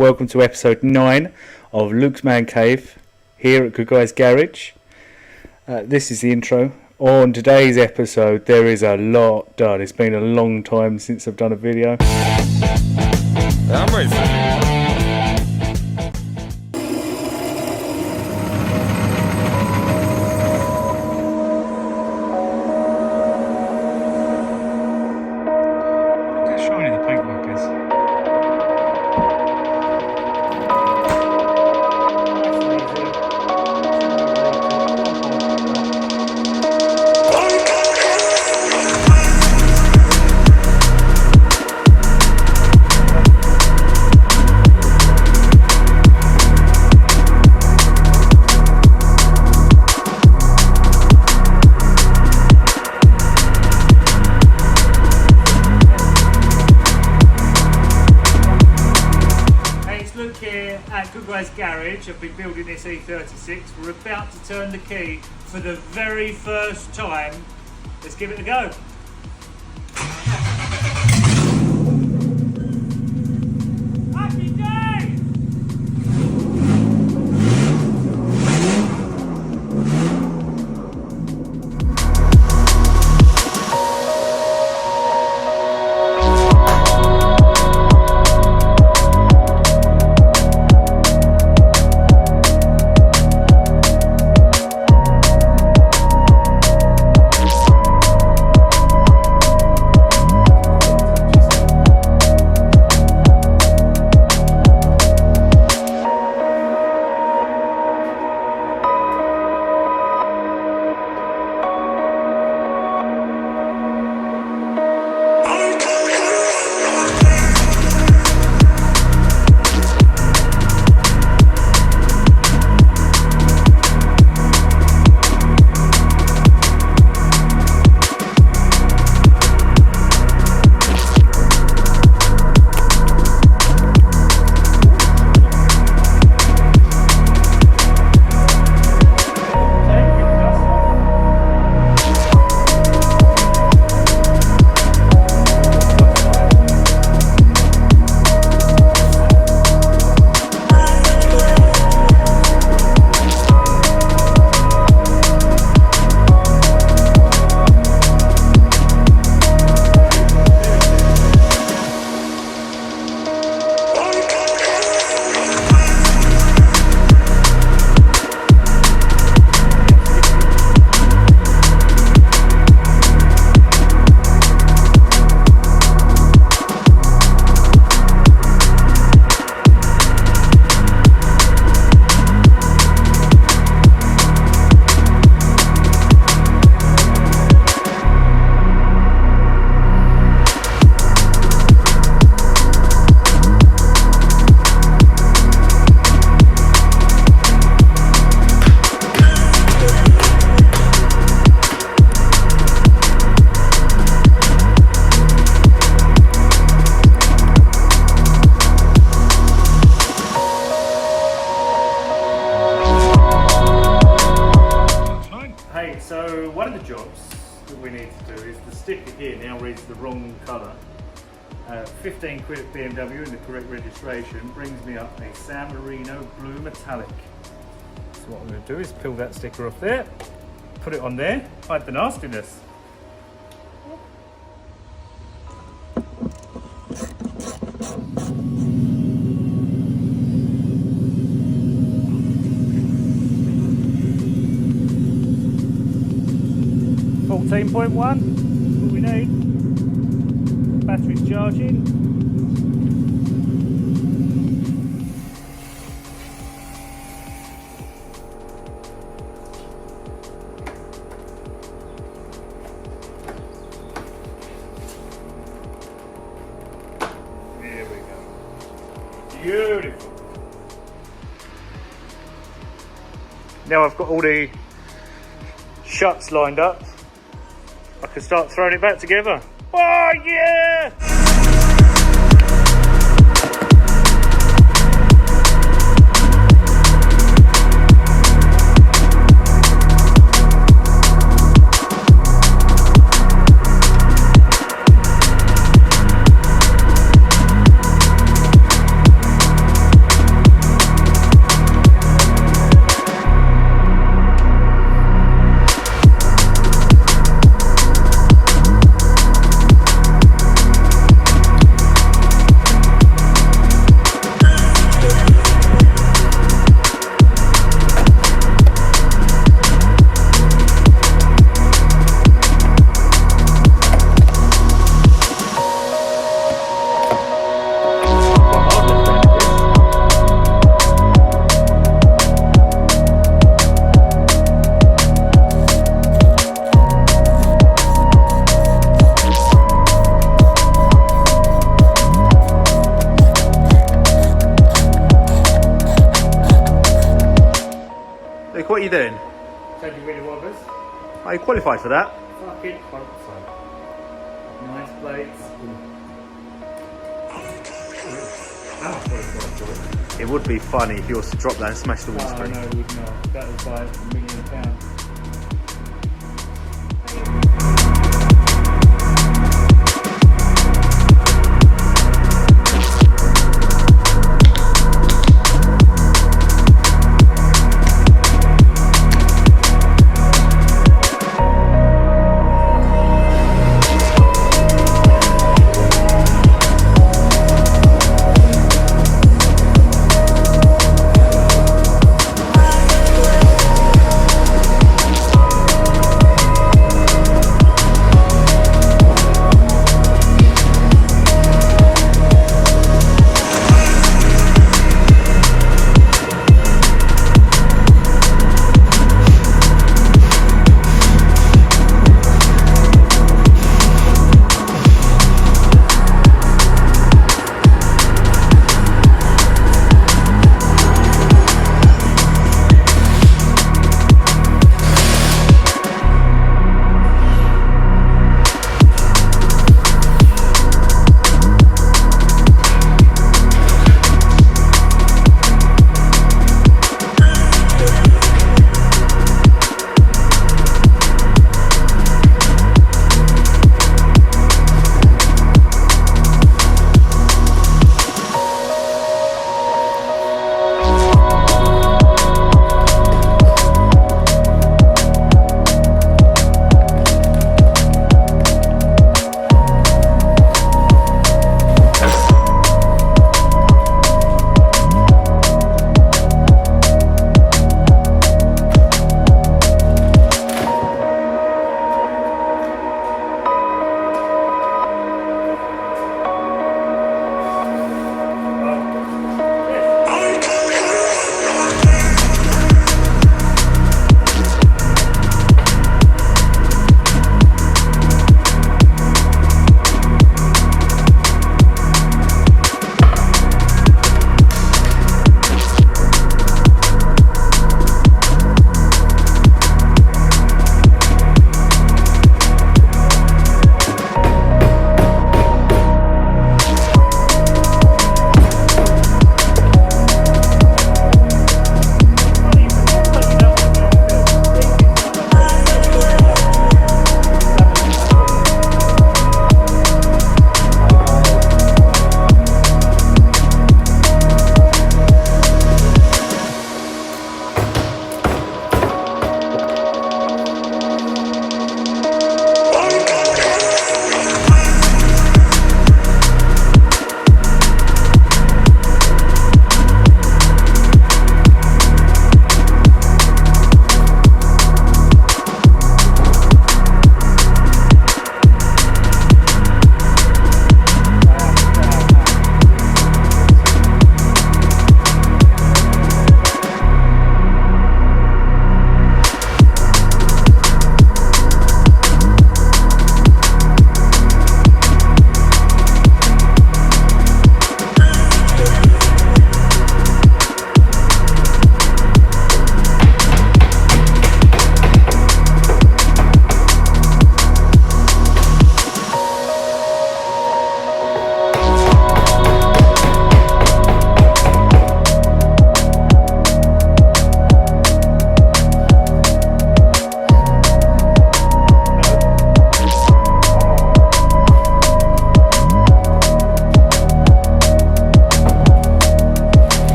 welcome to episode 9 of Luke's Man Cave here at Good Guys Garage. This is the intro. On today's episode there is a lot done. It's been a long time since I've done a video. I'm ready. Garage. I've been building this E36. We're about to turn the key for the very first time. Let's give it a go. Happy day! So one of the jobs that we need to do is the sticker here now reads the wrong colour. 15 quid at BMW in the correct registration brings me up a San Marino blue metallic. So what I'm going to do is peel that sticker off there, put it on there, hide the nastiness. .1, what we need. Battery's charging. There we go. Beautiful. Now I've got all the shuts lined up, I can start throwing it back together. Oh yeah! What are you doing? Changing really wipers. Are you qualified for that? Fucking hope so. Nice plates. It would be funny if you was to drop that and smash the Oh windscreen. no, it would not. That was by £1 million.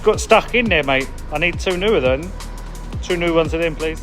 It's got stuck in there, mate. I need 2 new of them. 2 new ones of them, please.